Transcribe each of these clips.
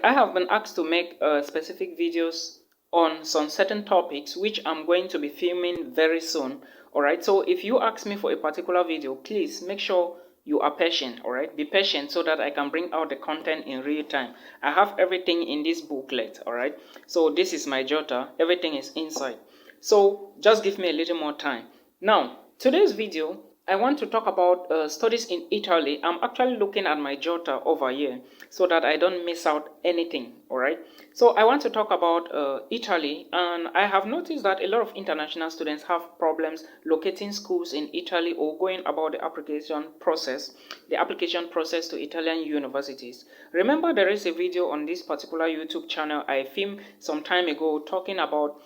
I have been asked to make specific videos on some certain topics which I'm going to be filming very soon. Alright, so if you ask me for a particular video, please make sure you are patient. Alright, be patient so that I can bring out the content in real time. I have everything in this booklet. Alright, so this is my jotter, everything is inside, so just give me a little more time. Now today's video, I want to talk about studies in Italy. I'm actually looking at my jotter over here so that I don't miss out anything. Alright, so I want to talk about Italy, and I have noticed that a lot of international students have problems locating schools in Italy or going about the application process to Italian universities. Remember, there is a video on this particular YouTube channel I filmed some time ago talking about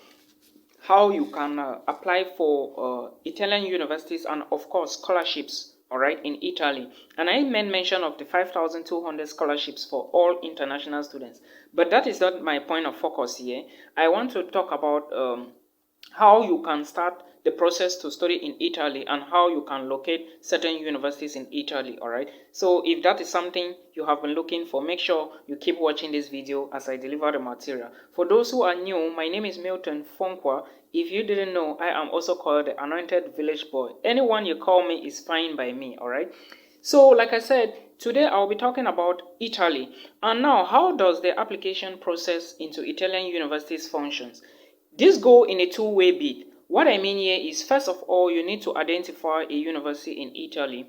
how you can apply for Italian universities and of course scholarships, all right, in Italy. And I made mention of the 5,200 scholarships for all international students, but that is not my point of focus here. I want to talk about how you can start the process to study in Italy and how you can locate certain universities in Italy. All right, so if that is something you have been looking for, make sure you keep watching this video as I deliver the material. For those who are new, my name is Milton Fonkwa. If you didn't know, I am also called the Anointed Village Boy. Anyone you call me is fine by me. All right, so like I said, today I'll be talking about Italy. And now, how does the application process into Italian universities functions? This go in a two-way bit. What I mean here is, first of all, you need to identify a university in Italy.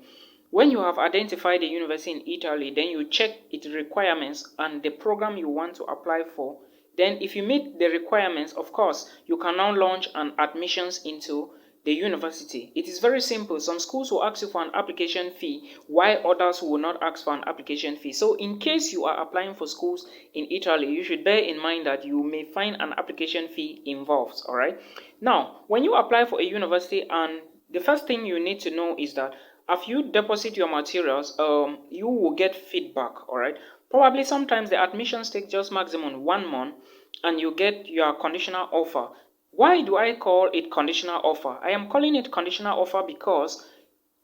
When you have identified a university in Italy, then you check its requirements and the program you want to apply for. Then if you meet the requirements, of course, you can now launch an admissions into the university. It is very simple. Some schools will ask you for an application fee, while others will not ask for an application fee. So in case you are applying for schools in Italy, you should bear in mind that you may find an application fee involved. All right. Now, when you apply for a university, and the first thing you need to know is that if you deposit your materials, you will get feedback. All right. Probably sometimes the admissions take just maximum 1 month, and you get your conditional offer. Why do I call it conditional offer? I am calling it conditional offer because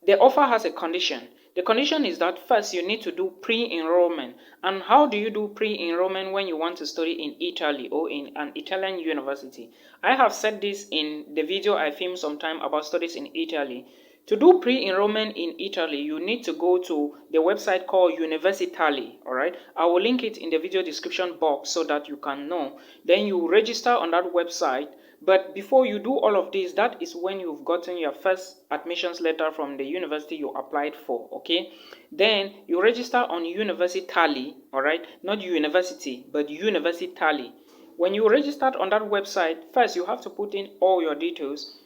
the offer has a condition. The condition is that first you need to do pre-enrollment. And how do you do pre-enrollment when you want to study in Italy or in an Italian university? I have said this in the video I filmed sometime about studies in Italy. To do pre-enrollment in Italy, you need to go to the website called Universitali, all right? I will link it in the video description box so that you can know. Then you register on that website. But before you do all of this, that is when you've gotten your first admissions letter from the university you applied for, okay? Then you register on Universitali, all right? Not university, but Universitali. When you registered on that website, first you have to put in all your details.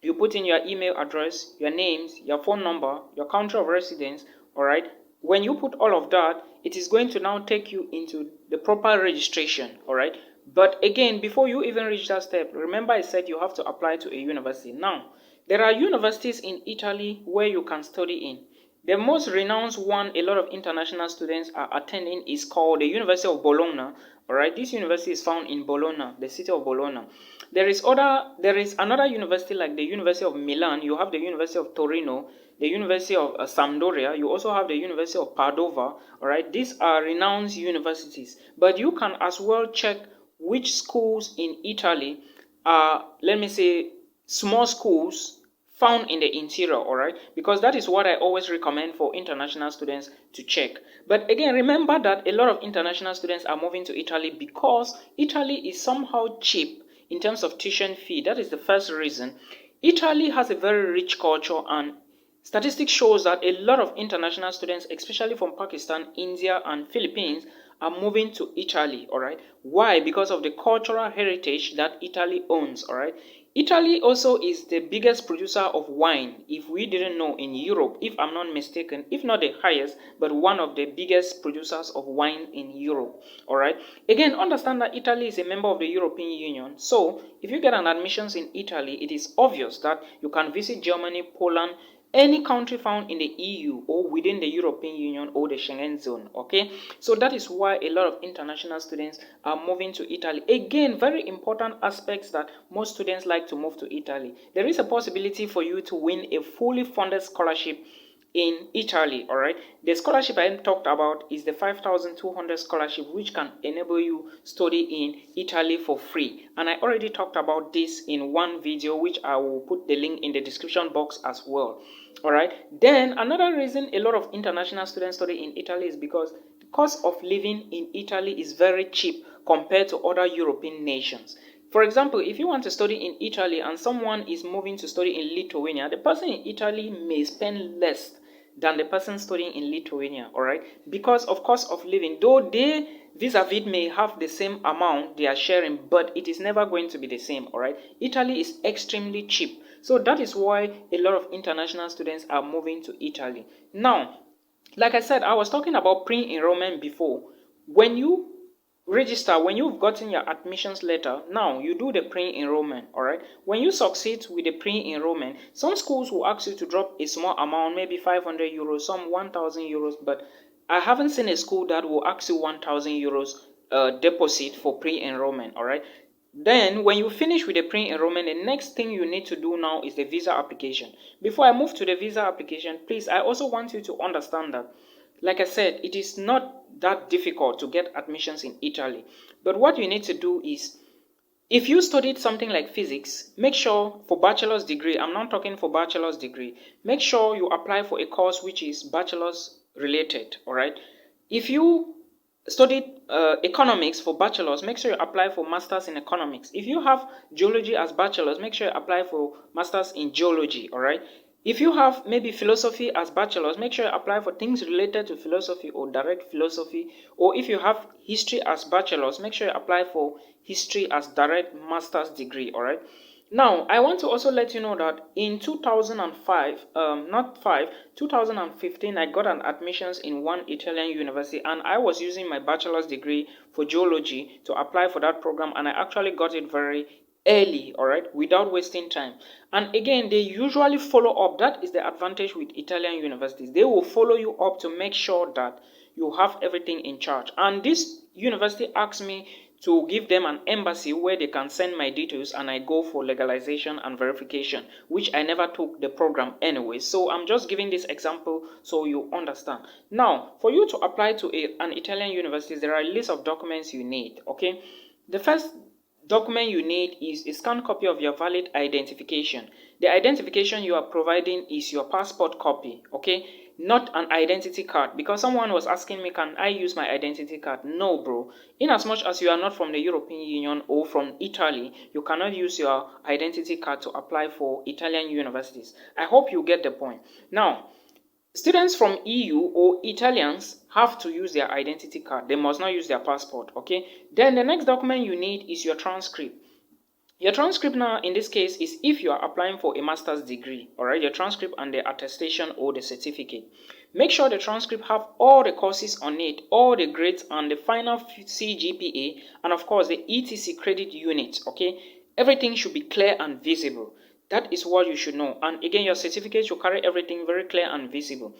You put in your email address, your names, your phone number, your country of residence, all right? When you put all of that, it is going to now take you into the proper registration, all right? But again, before you even reach that step, remember I said you have to apply to a university. Now, there are universities in Italy where you can study in. The most renowned one a lot of international students are attending is called the University of Bologna. All right, this university is found in Bologna, the city of Bologna. There is another university like the University of Milan. You have the University of Torino, the University of Sampdoria. You also have the University of Padova. All right, these are renowned universities. But you can as well check which schools in Italy are, let me say, small schools found in the interior, all right? Because that is what I always recommend for international students to check. But again, remember that a lot of international students are moving to Italy because Italy is somehow cheap in terms of tuition fee. That is the first reason. Italy has a very rich culture, and statistics shows that a lot of international students, especially from Pakistan, India, and Philippines, are moving to Italy, all right? Why? Because of the cultural heritage that Italy owns, all right? Italy also is the biggest producer of wine, if we didn't know, in Europe, if I'm not mistaken, if not the highest, but one of the biggest producers of wine in Europe, all right? Again, understand that Italy is a member of the European Union, so if you get an admissions in Italy, it is obvious that you can visit Germany, Poland, any country found in the EU or within the European Union or the Schengen zone, okay? So that is why a lot of international students are moving to Italy. Again, very important aspects that most students like to move to Italy. There is a possibility for you to win a fully funded scholarship in Italy, all right? The scholarship I talked about is the 5,200 scholarship, which can enable you study in Italy for free. And I already talked about this in one video, which I will put the link in the description box as well. All right. Then another reason a lot of international students study in Italy is because the cost of living in Italy is very cheap compared to other European nations. For example, if you want to study in Italy and someone is moving to study in Lithuania, the person in Italy may spend less than the person studying in Lithuania, all right? Because of cost of living, though they vis-a-vis may have the same amount they are sharing, but it is never going to be the same, all right? Italy is extremely cheap. So that is why a lot of international students are moving to Italy. Now, like I said, I was talking about pre-enrollment before. When you register, when you've gotten your admissions letter, now you do the pre-enrollment, all right? When you succeed with the pre-enrollment, some schools will ask you to drop a small amount, maybe 500 euros, some 1,000 euros, but I haven't seen a school that will ask you 1,000 euros deposit for pre-enrollment, all right? Then when you finish with the pre-enrollment, the next thing you need to do now is the visa application. Before I move to the visa application, please, I also want you to understand that, like I said, it is not that difficult to get admissions in Italy. But what you need to do is, if you studied something like physics, make sure for bachelor's degree, I'm not talking for bachelor's degree, make sure you apply for a course which is bachelor's related, all right? If you studied economics for bachelor's, make sure you apply for masters in economics. If you have geology as bachelor's, make sure you apply for masters in geology, all right? If you have maybe philosophy as bachelor's, make sure you apply for things related to philosophy or direct philosophy. Or if you have history as bachelor's, make sure you apply for history as direct master's degree, all right? Now, I want to also let you know that in 2005, 2015, I got an admissions in one Italian university, and I was using my bachelor's degree for geology to apply for that program, and I actually got it very early, all right, without wasting time. And again, they usually follow up. That is the advantage with Italian universities. They will follow you up to make sure that you have everything in charge. And this university asked me to give them an embassy where they can send my details, and I go for legalization and verification, which I never took the program anyway. So I'm just giving this example so you understand. Now, for you to apply to an Italian university, there are a list of documents you need, okay? The first document you need is a scanned copy of your valid identification. The identification you are providing is your passport copy, okay? Not an identity card, because someone was asking me, can I use my identity card? No, bro. In as much as you are not from the European Union or from Italy, you cannot use your identity card to apply for Italian universities. I hope you get the point. Now, students from EU or Italians have to use their identity card. They must not use their passport, okay? Then the next document you need is your transcript. Your transcript now, in this case, is if you are applying for a master's degree, all right? Your transcript and the attestation or the certificate. Make sure the transcript have all the courses on it, all the grades and the final CGPA, and of course the ETC credit unit, okay? Everything should be clear and visible. That is what you should know. And again, your certificate should carry everything very clear and visible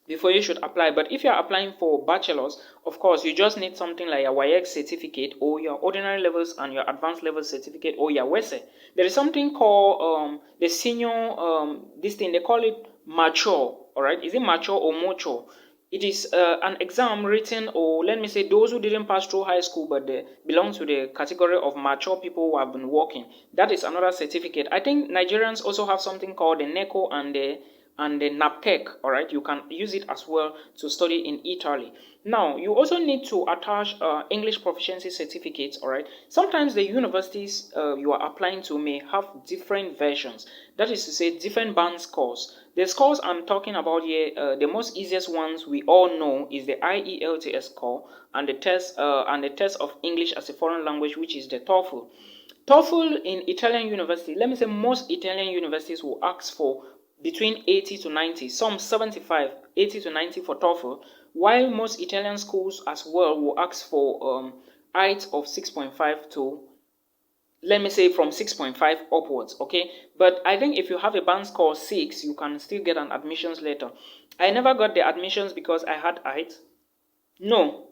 before you should apply. But if you are applying for bachelor's, of course, you just need something like your YX certificate or your ordinary levels and your advanced level certificate or your WESE. There is something called the senior, this thing, they call it mature, all right? Is it mature or mature? It is an exam written, or let me say those who didn't pass through high school but they belong to the category of mature people who have been working. That is another certificate. I think Nigerians also have something called the NECO and the NAPTEC, all right? You can use it as well to study in Italy. Now, you also need to attach English proficiency certificates, all right? Sometimes the universities you are applying to may have different versions. That is to say, different band scores. The scores I'm talking about here, the most easiest ones we all know is the ielts score and the test of English as a foreign language, which is the TOEFL. TOEFL in Italian university, let me say most Italian universities will ask for between 80 to 90, some 75, 80 to 90 for TOEFL, while most Italian schools as well will ask for IELTS of 6.5 to, let me say, from 6.5 upwards, okay? But I think if you have a band score 6, you can still get an admissions letter. I never got the admissions because I had IELTS. No,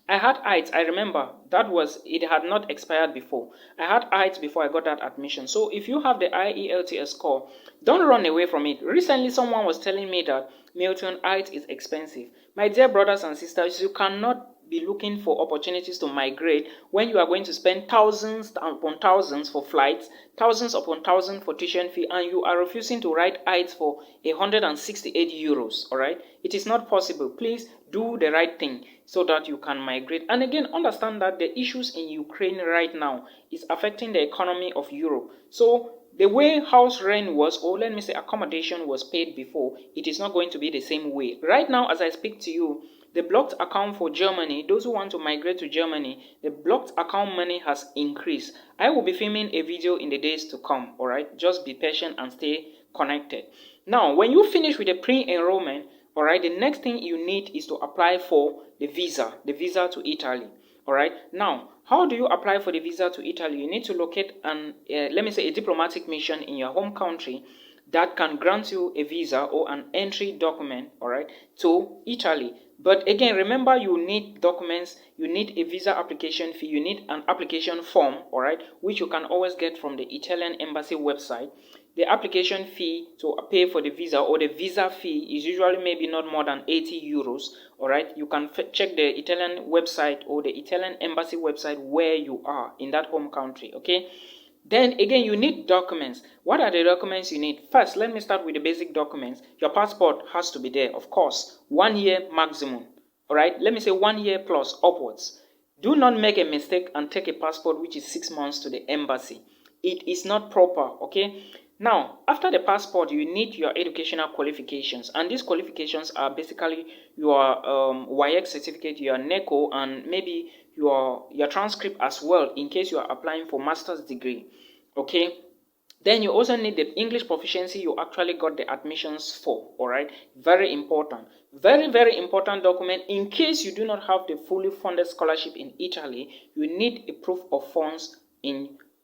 I had IELTS, I remember. It had not expired before. I had IELTS before I got that admission. So if you have the IELTS score, don't run away from it. Recently, someone was telling me that Milton Heights is expensive. My dear brothers and sisters, you cannot be looking for opportunities to migrate when you are going to spend thousands upon thousands for flights, thousands upon thousands for tuition fee, and you are refusing to write IELTS for 168 euros. All right, it is not possible. Please do the right thing so that you can migrate. And again, understand that the issues in Ukraine right now is affecting the economy of Europe. So the way house rent was, or let me say accommodation was paid before, it is not going to be the same way. Right now, as I speak to you, the blocked account for Germany, those who want to migrate to Germany, the blocked account money has increased. I will be filming a video in the days to come, all right? Just be patient and stay connected. Now, when you finish with the pre-enrollment, all right, the next thing you need is to apply for the visa to Italy, all right? Now, how do you apply for the visa to Italy? You need to locate let me say a diplomatic mission in your home country that can grant you a visa or an entry document, all right, to Italy. But again, remember, you need documents, you need a visa application fee, you need an application form, all right, which you can always get from the Italian embassy website. The application fee to pay for the visa or the visa fee is usually maybe not more than 80 euros, all right. You can check the Italian website or the Italian embassy website where you are in that home country, okay? Then again, you need documents. What are the documents you need? First, let me start with the basic documents. Your passport has to be there, of course. 1 year maximum. All right, let me say 1 year plus upwards. Do not make a mistake and take a passport which is 6 months to the embassy. It is not proper, okay? Now, after the passport, you need your educational qualifications. And these qualifications are basically your WAEC certificate, your NECO, and maybe your transcript as well in case you are applying for master's degree, okay? Then you also need the English proficiency you actually got the admissions for, all right? Very important. Very, very important document. In case you do not have the fully funded scholarship in Italy, you need a proof of funds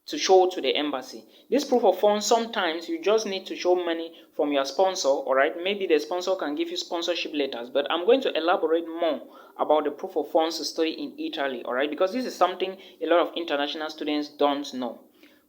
to show to the embassy. This proof of funds, sometimes you just need to show money from your sponsor, all right? Maybe the sponsor can give you sponsorship letters, but I'm going to elaborate more about the proof of funds to study in Italy, all right? Because this is something a lot of international students don't know.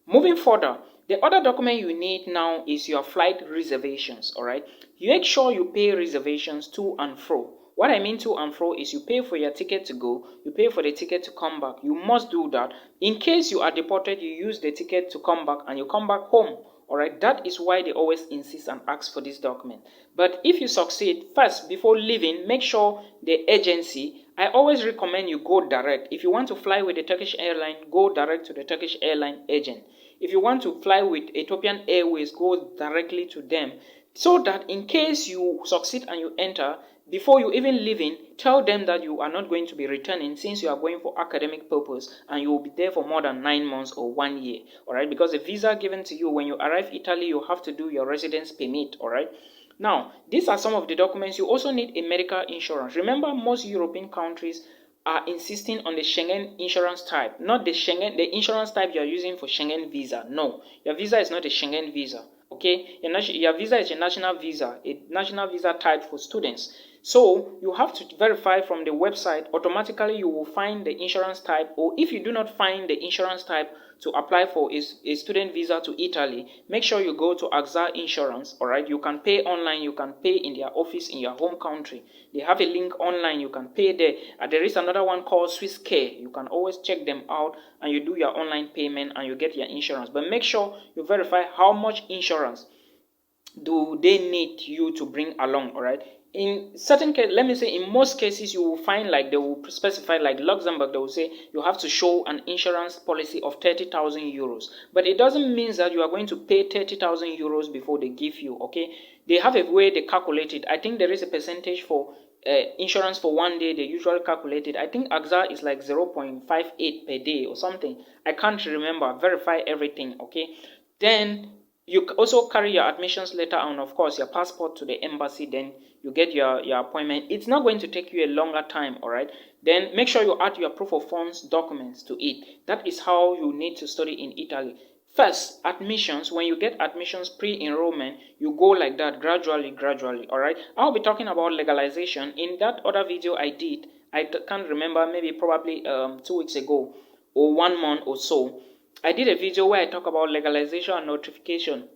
Moving further, the other document you need now is your flight reservations, all right? You make sure you pay reservations to and fro. What I mean to and fro is you pay for your ticket to go, you pay for the ticket to come back. You must do that. In case you are deported, you use the ticket to come back and you come back home. All right, that is why they always insist and ask for this document. But if you succeed, first, before leaving, make sure the agency, I always recommend you go direct. If you want to fly with the Turkish airline, go direct to the Turkish airline agent. If you want to fly with Ethiopian Airways, go directly to them. So that in case you succeed and you enter, before you even leaving, tell them that you are not going to be returning since you are going for academic purpose and you will be there for more than 9 months or 1 year, all right? Because the visa given to you when you arrive Italy, you have to do your residence permit, all right? Now, these are some of the documents. You also need a medical insurance. Remember, most European countries are insisting on the Schengen insurance type, not the insurance type you are using for Schengen visa. No, your visa is not a Schengen visa. Okay, your visa is a national visa type for students. So you have to verify from the website. Automatically you will find the insurance type, or if you do not find the insurance type to apply for a student visa to Italy, make sure you go to AXA Insurance. All right, you can pay online, you can pay in their office in your home country. They have a link online, you can pay there. There is another one called Swiss Care. You can always check them out and you do your online payment and you get your insurance. But make sure you verify how much insurance do they need you to bring along, all right? In certain cases, let me say in most cases, you will find like they will specify, like Luxembourg, they will say you have to show an insurance policy of 30,000 euros. But it doesn't mean that you are going to pay 30,000 euros before they give you, okay? They have a way they calculate it. I think there is a percentage for insurance for 1 day. They usually calculate it. I think AXA is like 0.58 per day or something. I can't remember. Verify everything, okay? Then you also carry your admissions letter and of course your passport to the embassy. Then you get your appointment. It's not going to take you a longer time, all right? Then make sure you add your proof of funds documents to it. That is how you need to study in Italy. First, admissions. When you get admissions pre-enrollment, you go like that gradually, all right? I'll be talking about legalization. In that other video I did, I can't remember, maybe probably 2 weeks ago or 1 month or so, I did a video where I talk about legalization and notification.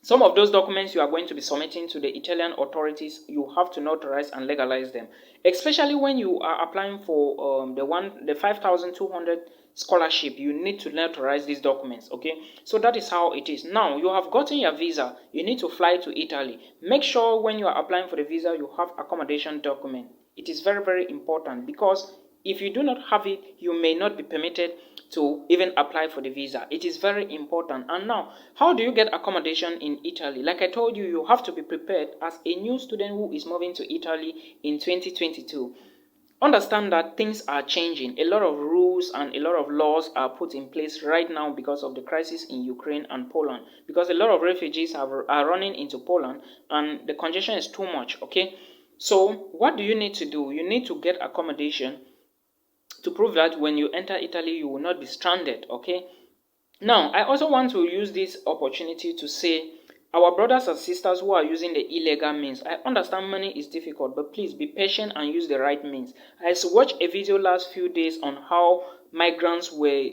Some of those documents you are going to be submitting to the Italian authorities, you have to notarize and legalize them, especially when you are applying for the 5,200 scholarship. You need to notarize these documents. Okay, so that is how it is. Now you have gotten your visa, you need to fly to Italy. Make sure when you are applying for the visa you have accommodation document. It is very, very important, because if you do not have it, you may not be permitted to even apply for the visa. It is very important. And now, how do you get accommodation in Italy? Like I told you, you have to be prepared as a new student who is moving to Italy in 2022. Understand that things are changing. A lot of rules and a lot of laws are put in place right now because of the crisis in Ukraine and Poland, because a lot of refugees are running into Poland and the congestion is too much. Okay, so what do you need to do? You need to get accommodation to prove that when you enter Italy, you will not be stranded. Okay. Now, I also want to use this opportunity to say, our brothers and sisters who are using the illegal means, I understand money is difficult, but please be patient and use the right means. I watched a video last few days on how migrants were,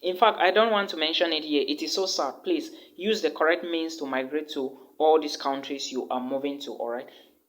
in fact, I don't want to mention it here. It is so sad. Please use the correct means to migrate to all these countries you are moving to. All right.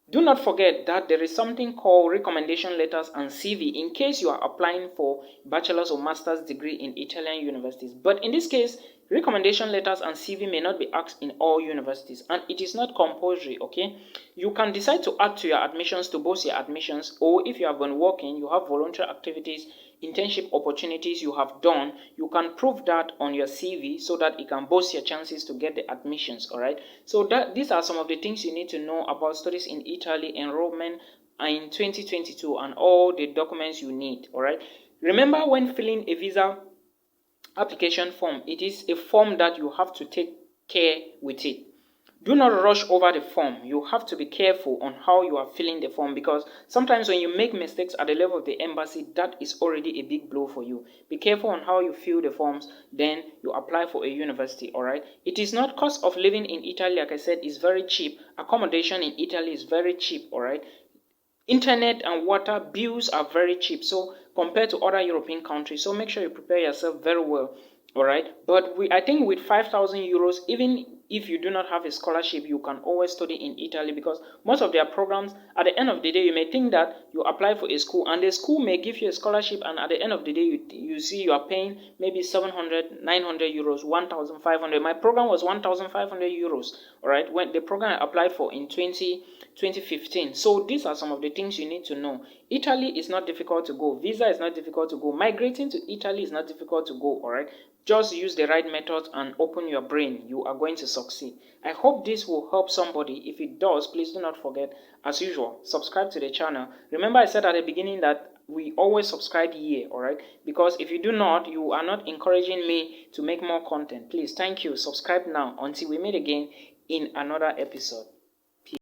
Do not forget that there is something called recommendation letters and CV in case you are applying for bachelor's or master's degree in Italian universities. But in this case, recommendation letters and CV may not be asked in all universities, and it is not compulsory. Okay, you can decide to add to your admissions to boost your admissions, or if you have been working, you have voluntary activities, internship opportunities you have done, you can prove that on your CV so that it can boost your chances to get the admissions. All right, so these are some of the things you need to know about studies in Italy, enrollment in 2022, and all the documents you need. All right, remember, when filling a visa application form, it is a form that you have to take care with it. Do not rush over the form. You have to be careful on how you are filling the form, because sometimes when you make mistakes at the level of the embassy, that is already a big blow for you. Be careful on how you fill the forms, then you apply for a university. All right, it is not, cost of living in Italy, like I said, is very cheap. Accommodation in Italy is very cheap. All right, internet and water bills are very cheap, so compared to other European countries. So make sure you prepare yourself very well. All right, but I think with 5,000 euros, even if you do not have a scholarship, you can always study in Italy, because most of their programs, at the end of the day, you may think that you apply for a school and the school may give you a scholarship, and at the end of the day, you see you are paying maybe 700, 900 euros, 1,500. My program was 1,500 euros. All right, when the program I applied for in 2015. So these are some of the things you need to know. Italy is not difficult to go. Visa is not difficult to go. Migrating to Italy is not difficult to go. All right, just use the right method and open your brain. You are going to succeed. I hope this will help somebody. If it does, please do not forget, as usual, subscribe to the channel. Remember, I said at the beginning that we always subscribe here. All right, because if you do not, you are not encouraging me to make more content. Please, thank you. Subscribe now. Until we meet again in another episode.